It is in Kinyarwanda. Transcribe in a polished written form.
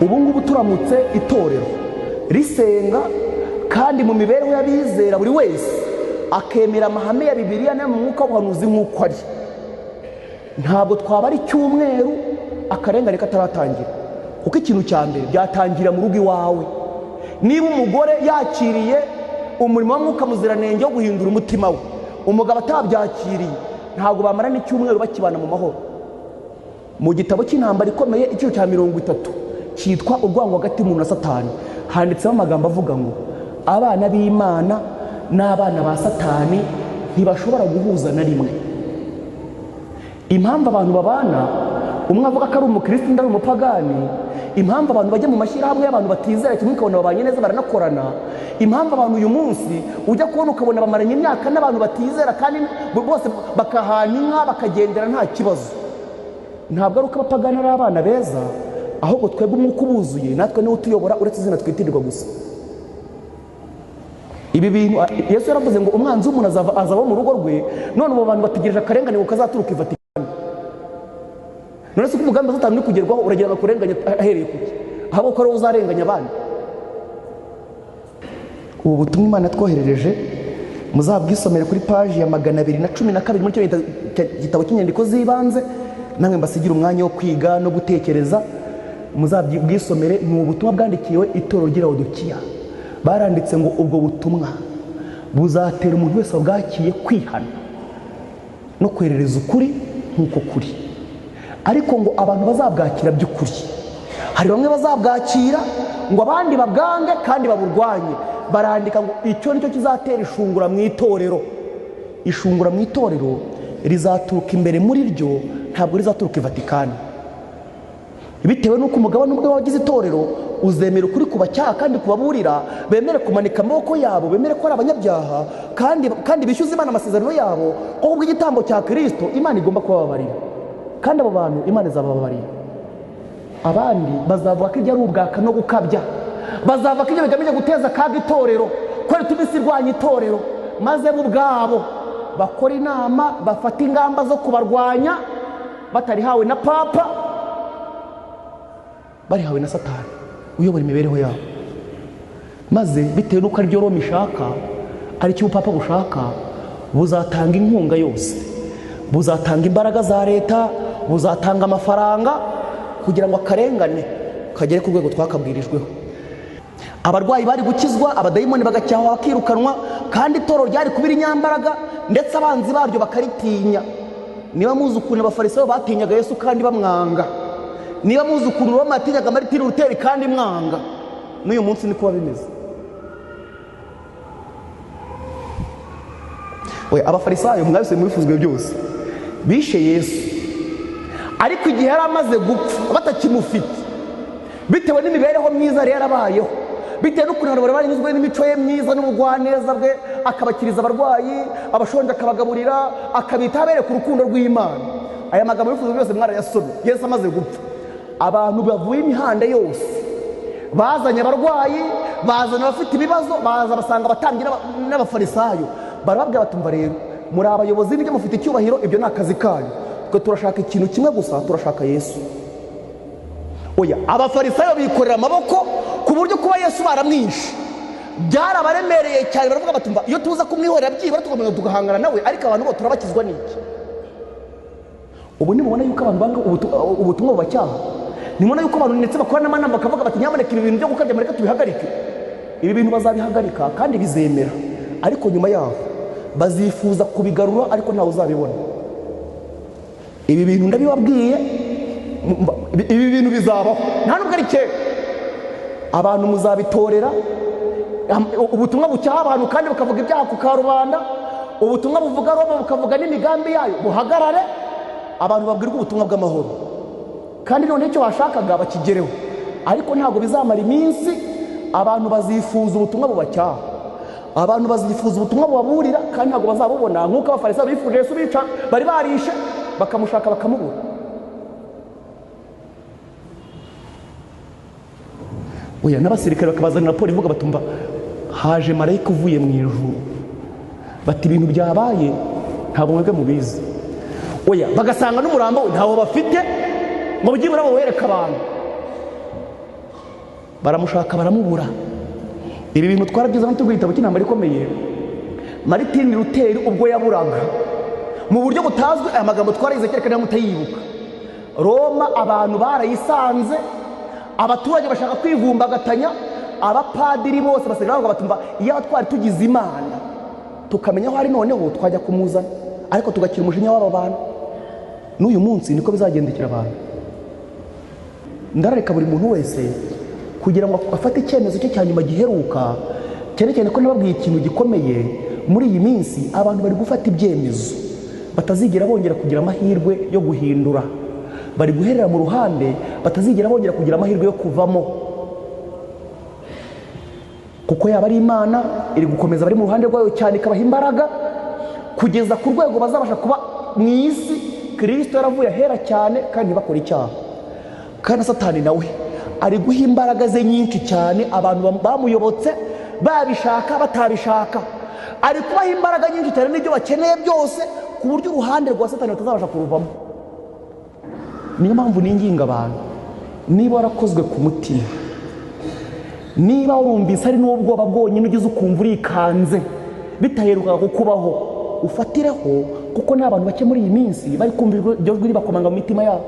ubu ngubu turamutse itorero risenga kandi mu mibereho y'abizera buri wese akemera amahame ya Bibiliya no mu mwuka w'ubuhanuzi nk'uko ari, ntabwo twaba ari icyumweru akarengane kataratangira. Kuko ikintu cya mbere byatangira mu rugo iwawe. Niba umugore yakiriye umurimo w'Umwuka Muziranenge wo guhindura umutima we, umugabo atabyakiriye, ntabwo bamara n'icyumweru bakibana mu mahoro. Mu gitabo cy'intambara ikomeye icyiciro cya 30 cyitwa urwango hagati y'umuntu na Satani, handitsemo amagambo avuga ngo abana b'Imana n'abana ba Satani ntibashobora guhuza na rimwe. Impamvu abantu babana, umwe avuga ko ari umukristo undi ari umupagani, impamvu abantu bajya mu mashyirahamwe y'abantu batizera kimwe ukabona babanye neza baranakorana, impamvu abantu uyu munsi ujya kubona ukabona bamaranye imyaka n'abantu batizera kandi bose bakahana inka bakagendera nta kibazo, ntabwo ari uko abapagani ari abana beza, ahubwo twebwe umwuka ubuzuye natwe niwe utuyobora uretse izina twitirirwa gusa. Ibi bintu Yesu yaravuze ngo umwanzi w'umuntu azaba mu rugo rwe, none abo bantu bategereje akarengane ngo kazaturuka i Vatikani. None se ko umugambi wa Satani uri kugerwaho uragira ngo akurenganye ahereye kuki? Ahubwo ko ari uzarenganya abandi. Ubu butumwa Imana twoherereje muzabwisomere kuri paji ya 212 muri cyo gitabo cy'inyandiko z'ibanze, namwe mbasigira umwanya wo kwiga no gutekereza. Muzabwisomere, ni ubutumwa bwandikiwe itorero ry'i Laodikiya. Baranditse ngo ubwo butumwa buzatera umuntu wese wabwakiye kwihana no kwerereza ukuri nk'uko kuri, ariko ngo abantu bazabwakira by'ukuri. Hari bamwe bazabwakira ngo abandi babwange kandi baburwanye. Barandika ngo icyo nicyo kizatera ishungura mu itorero. Ishungura mu itorero rizaturuka imbere muri ryo, ntabwo rizaturuka i Vatikani. Bitewe n'uko umugabane umwe wagize itorero uzemera ukuri kubacyaha kandi kubaburira, bemere kumanika amaboko yabo, bemere ko ari abanyabyaha kandi bishyuza Imana amasezerano yabo ko kubwo igitambo cya Kristo Imana igomba kubabarira, kandi abo bantu Imana izababarira. Abandi bazavuga ko ibyo ari ubwaka no gukabya, bazavuga ko ibyo bigamije guteza akaga itorero, ko rituma isi irwanya itorero, maze bo ubwabo bakora inama bafata ingamba zo kubarwanya batarihawe na Papa, barihawe na Satani uyobora imibereho yabo. Maze bitewe n'uko aribyo Roma ishaka, ari cyo Papa bushaka, buzatanga inkunga yose, buzatanga imbaraga za leta, buzatanga amafaranga kugira ngo akarengane kagere ku rwego twakabwirijweho. Abarwayi bari gukizwa, abadayimoni bagacyahwa bakirukanwa, kandi itorero ryari kubira inyambaraga, ndetse abanzi baryo bakaritinya. Niba muzi ukuntu abafarisayo batinyaga Yesu kandi bamwanga, niba muzi ukuntu Roma yatinyaga Martin Luther kandi mwanga, n'uyu munsi niko bimeze. Abafarisayo mwabise mubifuzwe byose bishe Yesu, ariko igihe yari amaze gupfa batakimufite, bitewe n'imibereho myiza yari yarabayeho, bitewe n'ukuntu abantu bari banyuzwe n'imico ye myiza n'ubugwaneza bwe, akabakiriza abarwayi, abashonje akabagaburira, akabitaho abereka urukundo rw'Imana. Aya magambo y'ibifuzwe byose mwarayasomye. Yesu amaze gupfa, abantu bavuye imihanda yose bazanye abarwayi, bazanye abafite ibibazo, baza basanga abatambyi n'abafarisayo, barababwira batumva rero muri abayobozi n'ibyo mufite icyubahiro, ibyo ni akazi kanyu, twe turashaka ikintu kimwe gusa, turashaka Yesu. Oya, abafarisayo bikorera amaboko ku buryo kuba Yesu baramwishe byarabaremereye cyane. Baravuga batumva iyo tuza kumwihorera byibura tugomba tugahangana nawe, ariko abantu bo turabakizwa n'iki? Ubu nimubona yuko abantu banga ubutumwa bubacyaha, nimubona yuko abantu ndetse bakora n'amanama bakavuga bati nyamuneka ibi bintu byo gukabya mureka tubihagarike. Ibi bintu bazabihagarika kandi bizemera, ariko nyuma yaho bazifuza kubigarura, ariko ntawe uzabibona. Ibi bintu ndabibabwiye, ibi bintu bizabaho, nta nubwo ari kera. Abantu muzabitorera ubutumwa bucyaha abantu kandi bakavuga ibyaha ku karubanda, ubutumwa buvuga Roma bukavuga n'imigambi yayo buhagarare, abantu babwirwa ubutumwa bw'amahoro, kandi none icyo bashakaga bakigereho. Ariko ntabwo bizamara iminsi, abantu bazifuza ubutumwa bubacyaha, abantu bazifuza ubutumwa bubaburira, kandi ntabwo bazabubona. Nk'uko abafarisayo bifuje Yesu bica, bari barishe bakamushaka bakamubura. Oya, n'abasirikare bakabazanira raporo ivuga batumva haje marayika uvuye mu ijuru, bati ibintu byabaye ntabwo mwebwe mubizi. Oya, bagasanga n'umurambo ntawo bafite ngo byibura bawereka abantu. baramushaka baramubura. Ibi bintu twarabyize hano turi igitabo cy'intambara ikomeye. Martin Luther ubwo yaburaga mu buryo butazwi, aya magambo twarayize cyerekana mutayibuka. Roma abantu barayisanze, abaturage bashaka kwivumbagatanya, abapadiri bose basigaye batumva iyo twari tugize Imana tukamenya aho ari noneho twajya kumuzana, ariko tugakira umujinya w'aba bantu. N'uyu munsi niko bizagendekera abantu. Ndarareka buri muntu wese kugira ngo afate icyemezo cye cya nyuma giheruka, cyane cyane ko nababwiye ikintu gikomeye muri iyi minsi. Abantu bari gufata ibyemezo batazigera bongera kugira amahirwe yo guhindura, bari guherera mu ruhande batazigera bongera kugira amahirwe yo kuvamo, kuko yaba ari Imana iri gukomeza bari mu ruhande rwayo cyane, ikabaha imbaraga kugeza ku rwego bazabasha kuba mu isi. Kristo yaravuye ahera cyane kandi bakora icyaha, kandi Satani nawe ari guha imbaraga ze nyinshi cyane abantu bamuyobotse, babishaka batabishaka. Ari kubaha imbaraga nyinshi cyane n'ibyo bakeneye byose, ku buryo uruhande rwa Satani batazabasha kuruvamo. Niyo mpamvu ninginga abantu, niba warakozwe ku mutima, niba urumvise ari n'ubwoba bwonyine ugize ukumva urikanze bitaheruka kukubaho, ufatireho, kuko n'abantu bake muri iyi minsi bari kumva iryo jwi ribakomanga mu mitima yabo.